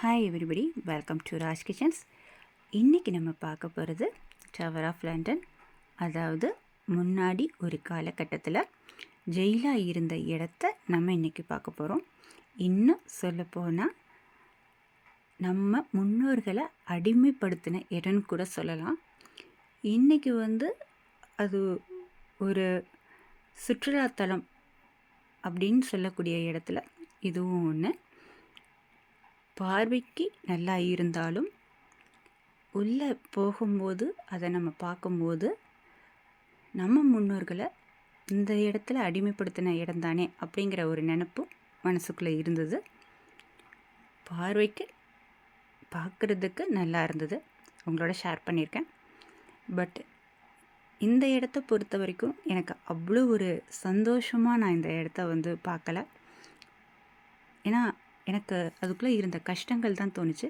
Hi everybody, welcome to Raj kitchens. இன்றைக்கி நம்ம பார்க்க போகிறது டவர் ஆஃப் லண்டன். அதாவது முன்னாடி ஒரு காலகட்டத்தில் ஜெயிலாக இருந்த இடத்த நம்ம இன்றைக்கி பார்க்க போகிறோம். இன்னும் சொல்லப்போனால் நம்ம முன்னோர்களை அடிமைப்படுத்தின இடம்னு கூட சொல்லலாம். இன்றைக்கி அது ஒரு சுற்றுலாத்தலம் அப்படின்னு சொல்லக்கூடிய இடத்துல இதுவும் ஒன்று. பார்வைக்கு நல்லா இருந்தாலும் உள்ளே போகும்போது அதை நம்ம பார்க்கும்போது நம்ம முன்னோர்களை இந்த இடத்துல அடிமைப்படுத்தின இடம் தானே அப்படிங்கிற ஒரு நினப்பும் மனசுக்குள்ளே இருந்தது. பார்வைக்கு பார்க்குறதுக்கு நல்லா இருந்தது, உங்களோட ஷேர் பண்ணியிருக்கேன். பட் இந்த இடத்த பொறுத்த வரைக்கும் எனக்கு அவ்வளோ ஒரு சந்தோஷமாக நான் இந்த இடத்த பார்க்கல. ஏன்னா எனக்கு அதுக்குள்ளே இருந்த கஷ்டங்கள் தான் தோணுச்சு.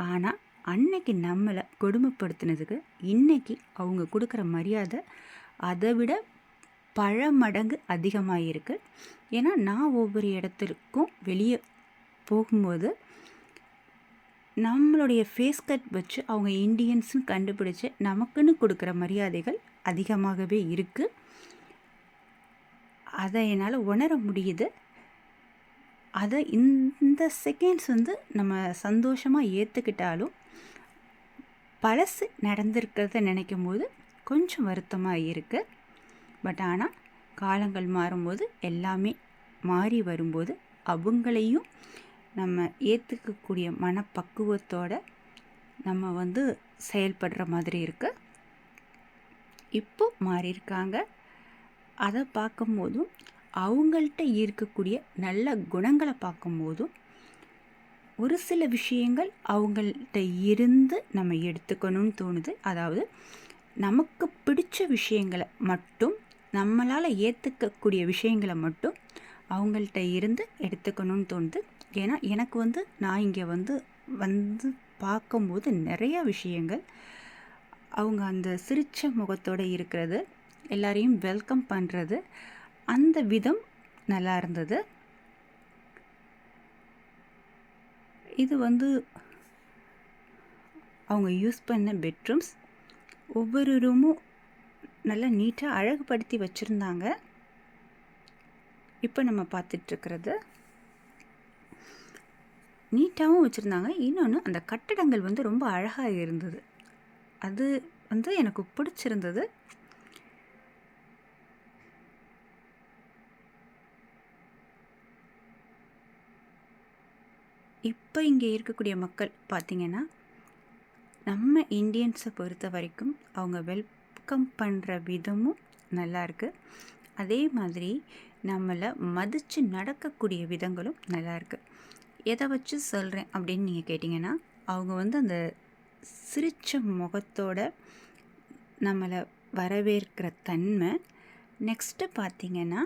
ஆனால் அன்னைக்கு நம்மளை கொடுமைப்படுத்தினதுக்கு இன்றைக்கி அவங்க கொடுக்குற மரியாதை அதை விட பல மடங்கு அதிகமாக இருக்குது. ஏன்னா நான் ஒவ்வொரு இடத்துக்கும் வெளியே போகும்போது நம்மளுடைய ஃபேஸ் கட் வச்சு அவங்க இண்டியன்ஸ்னு கண்டுபிடிச்சி நமக்குன்னு கொடுக்குற மரியாதைகள் அதிகமாகவே இருக்குது. அதை என்னால் உணர முடியுது. அதை இந்த செகண்ட்ஸ் நம்ம சந்தோஷமாக ஏற்றுக்கிட்டாலும் பழசு நடந்திருக்கிறத நினைக்கும் போது கொஞ்சம் வருத்தமாக இருக்குது. பட் ஆனால் காலங்கள் மாறும்போது எல்லாமே மாறி வரும்போது அவங்களையும் நம்ம ஏற்றுக்கக்கூடிய மனப்பக்குவத்தோடு நம்ம செயல்படுற மாதிரி இருக்குது. இப்போ மாறியிருக்காங்க. அதை பார்க்கும்போதும் அவங்கள்ட்ட இருக்கக்கூடிய நல்ல குணங்களை பார்க்கும்போதும் ஒரு சில விஷயங்கள் அவங்கள்ட்ட இருந்து நம்ம எடுத்துக்கணும்னு தோணுது. அதாவது நமக்கு பிடிச்ச விஷயங்களை மட்டும், நம்மளால் ஏற்றுக்கக்கூடிய விஷயங்களை மட்டும் அவங்கள்ட்ட இருந்து எடுத்துக்கணும்னு தோணுது. ஏன்னா எனக்கு நான் இங்கே வந்து பார்க்கும்போது நிறையா விஷயங்கள், அவங்க அந்த சிரிச்ச முகத்தோடு இருக்கிறது, எல்லாரையும் வெல்கம் பண்ணுறது, அந்த விதம் நல்லா இருந்தது. இது அவங்க யூஸ் பண்ண பெட்ரூம்ஸ், ஒவ்வொரு ரூமும் நல்லா நீட்டாக அழகுபடுத்தி வச்சுருந்தாங்க. இப்போ நம்ம பார்த்துட்ருக்கிறது நீட்டாகவும் வச்சுருந்தாங்க. இன்னொன்று, அந்த கட்டடங்கள் ரொம்ப அழகாக இருந்தது. அது எனக்கு பிடிச்சிருந்தது. இப்போ இங்கே இருக்கக்கூடிய மக்கள் பார்த்திங்கன்னா, நம்ம இந்தியன்ஸை பொறுத்த வரைக்கும் அவங்க வெல்கம் பண்ணுற விதமும் நல்லாயிருக்கு. அதே மாதிரி நம்மளை மதித்து நடக்கக்கூடிய விதங்களும் நல்லாயிருக்கு. எதை வச்சு சொல்கிறேன் அப்படின்னு நீங்கள் கேட்டிங்கன்னா, அவங்க அந்த சிரிச்ச முகத்தோட நம்மளை வரவேற்கிற தன்மை. நெக்ஸ்ட்டு பார்த்திங்கன்னா,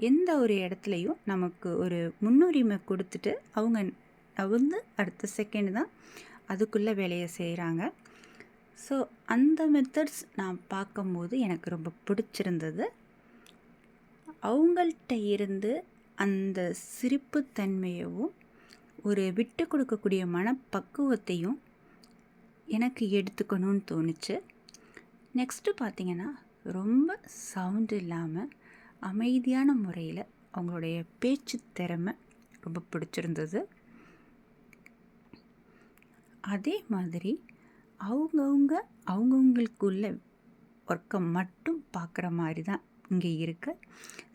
எந்த ஒரு இடத்துலையும் நமக்கு ஒரு முன்னுரிமை கொடுத்துட்டு அவங்க அடுத்த செகண்ட் தான் அதுக்குள்ளே வேலையை செய்கிறாங்க. ஸோ அந்த மெத்தட்ஸ் நான் பார்க்கும்போது எனக்கு ரொம்ப பிடிச்சிருந்தது. அவங்கள்ட்ட இருந்து அந்த சிரிப்புத்தன்மையவும் ஒரு விட்டு கொடுக்கக்கூடிய மனப்பக்குவத்தையும் எனக்கு எடுத்துக்கணும்னு தோணுச்சு. நெக்ஸ்ட்டு பார்த்திங்கன்னா, ரொம்ப சவுண்டு இல்லாமல் அமைதியான முறையில் அவங்களுடைய பேச்சு திறமை ரொம்ப பிடிச்சிருந்தது. அதே மாதிரி அவங்கவுங்களுக்குள்ள ஒர்க்கை மட்டும் பார்க்குற மாதிரி தான் இங்கே இருக்குது.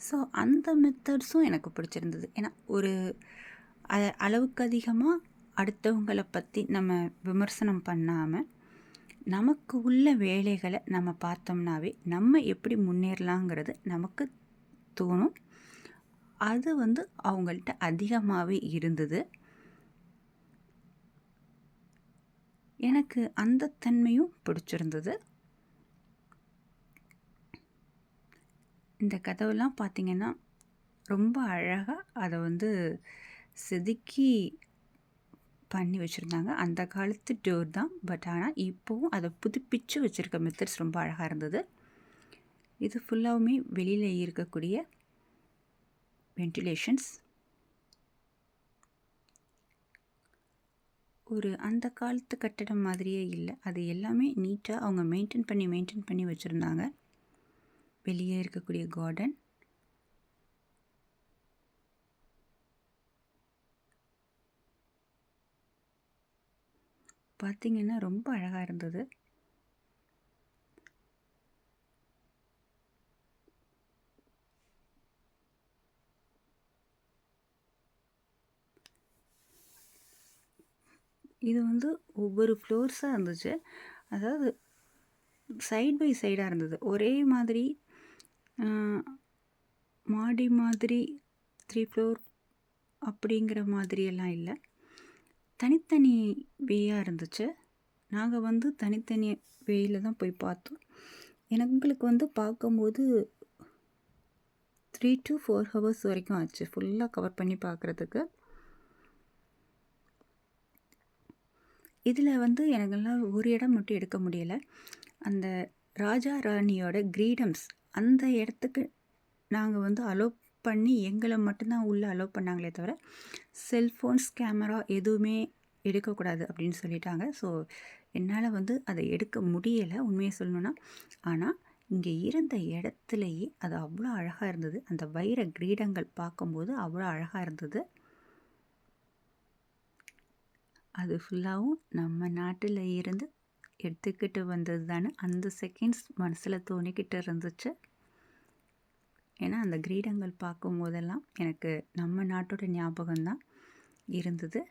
ஸோ அந்த மெத்தட்ஸும் எனக்கு பிடிச்சிருந்தது. ஏன்னா ஒரு அளவுக்கு அதிகமாக அடுத்தவங்களை பற்றி நம்ம விமர்சனம் பண்ணாமல் நமக்கு உள்ள வேலைகளை நம்ம பார்த்தோம்னாவே நம்ம எப்படி முன்னேறலாங்கிறது நமக்கு தோணும். அது அவங்கள்ட்ட அதிகமாகவே இருந்தது. எனக்கு அந்த தன்மையும் பிடிச்சிருந்தது. இந்த கதவெல்லாம் பார்த்திங்கன்னா ரொம்ப அழகாக அதை செதுக்கி பண்ணி வச்சுருந்தாங்க. அந்த காலத்து டோர் தான், பட் ஆனால் இப்போவும் அதை புதுப்பிச்சு வச்சுருக்க மெத்தட்ஸ் ரொம்ப அழகாக இருந்தது. இது ஃபுல்லாகவுமே வெளியில் இருக்கக்கூடிய வென்டிலேஷன்ஸ். ஒரு அந்த காலத்து கட்டடம் மாதிரியே இல்ல. அது எல்லாமே நீட்டா அவங்க மெயின்டெயின் பண்ணி வச்சிருந்தாங்க. வெளியே இருக்கக்கூடிய கார்டன். பார்த்தீங்கன்னா ரொம்ப அழகா இருந்தது. இது வந்து ஒவ்வொரு ஃப்ளோர்ஸா இருந்துச்சு. அதாவது சைட் பை சைடா இருந்தது. ஒரே மாதிரி அ மாடி மாதிரி 3 ஃப்ளோர் அப்படிங்கிற மாதிரியெல்லாம் இல்ல. தனித்தனி வேயா இருந்துச்சு. நாங்க வந்து தனித்தனி வேயில தான் போய் பார்த்தோம். எங்களுக்கு வந்து பார்க்கும்போது 3 to 4 ஹவர்ஸ் வரைக்கும் ஆச்சு. ஃபுல்லா கவர் பண்ணி பார்க்குறதுக்கு. இதில வந்து எனக்கெல்லாம் ஒரு இடம் மட்டும் எடுக்க முடியல. அந்த ராஜா, ராணியோட கிரீடம்ஸ் அந்த இடத்துக்கு நாங்க வந்து அலோவ் பண்ணி எங்கள மட்டும் தான் உள்ள அலோவ் பண்ணாங்களே தவிர, செல்ஃபோன்ஸ், கேமரா எதுவுமே எடுக்கக்கூடாது அப்படின்னு சொல்லிட்டாங்க. ஸோ, என்னால வந்து அத எடுக்க முடியல உண்மைய சொல்லணும்னா. ஆனா, இங்க இருந்த இடத்துலயே அது அவ்வளோ அழகா இருந்தது. அந்த வைர கிரீடங்கள் பார்க்கும்போது அவ்வளோ அழகா இருந்தது. அது ஃபுல்லாவும் நம்ம நாட்டில இருந்து எடுத்துக்கிட்டு வந்தது தான்னு அந்த செகண்ட்ஸ் மனசுல தோணிக்கிட்டு இருந்துச்சு. ஏன்னா, அந்த கிரீடங்கள் பார்க்கும்போதெல்லாம் எனக்கு நம்ம நாட்டோட ஞாபகம் தான் இருந்தது.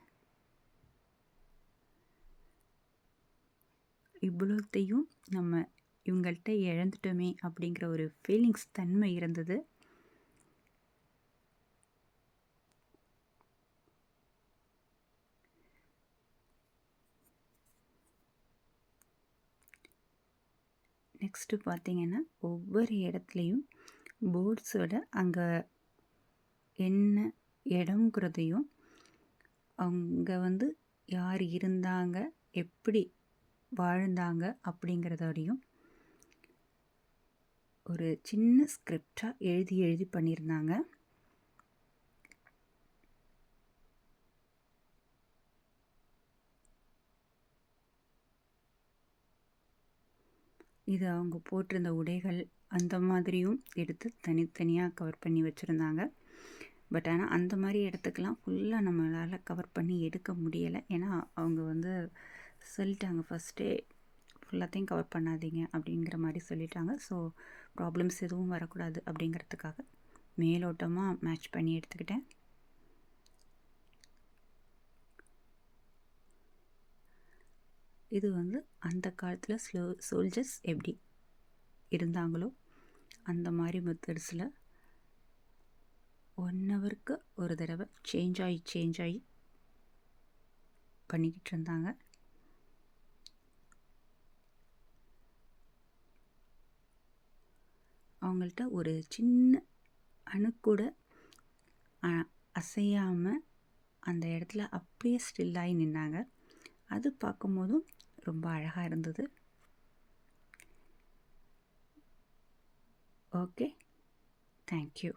இவ்வளோத்தையும் நம்ம இவங்கள்ட்ட இழந்துட்டோமே அப்படிங்கிற ஒரு ஃபீலிங்ஸ் தன்மை இருந்தது. நெக்ஸ்ட்டு பார்த்தீங்கன்னா, ஒவ்வொரு இடத்துலையும் போர்ட்ஸோட அங்க என்ன இடம்ங்கிறதையும், அவங்க வந்து யார் இருந்தாங்க, எப்படி வாழ்ந்தாங்க அப்படிங்கிறதோடையும் ஒரு சின்ன ஸ்கிரிப்டா எழுதி பண்ணியிருந்தாங்க. இது அவங்க போட்டிருந்த உடைகள் அந்த மாதிரியும் எடுத்து தனித்தனியா கவர் பண்ணி வச்சிருந்தாங்க. பட் ஆனா அந்த மாரி இடத்துக்கெல்லாம் ஃபுல்லா நம்மளால கவர் பண்ணி எடுக்க முடியல. ஏன்னா, அவங்க வந்து சொல்லிட்டாங்க ஃபர்ஸ்ட்டே ஃபுல்லாத்தையும் கவர் பண்ணாதீங்க அப்படிங்கிற மாரி சொல்லிட்டாங்க. ஸோ, ப்ராப்ளம்ஸ் எதுவும் வரக்கூடாது அப்படிங்கிறதுக்காக மேலோட்டமா மேட்ச் பண்ணி எடுத்துக்கிட்டேன். இது வந்து அந்த காலத்துல சோல்ஜர்ஸ் எப்படி இருந்தாங்களோ, அந்த மாரி மெத்தட்ஸில 1 ஹவருக்கு ஒரு தடவ சேஞ்ச் ஆயி பண்ணிக்கிட்டு இருந்தாங்க. அவங்கள்ட்ட ஒரு சின்ன அணுக்கூட அசையாம அந்த இடத்துல அப்படியே ஸ்டில்லாகி நின்னாங்க. அது பார்க்கும்போதும் ரொம்ப அழகா இருந்தது. ஓகே. Thank you.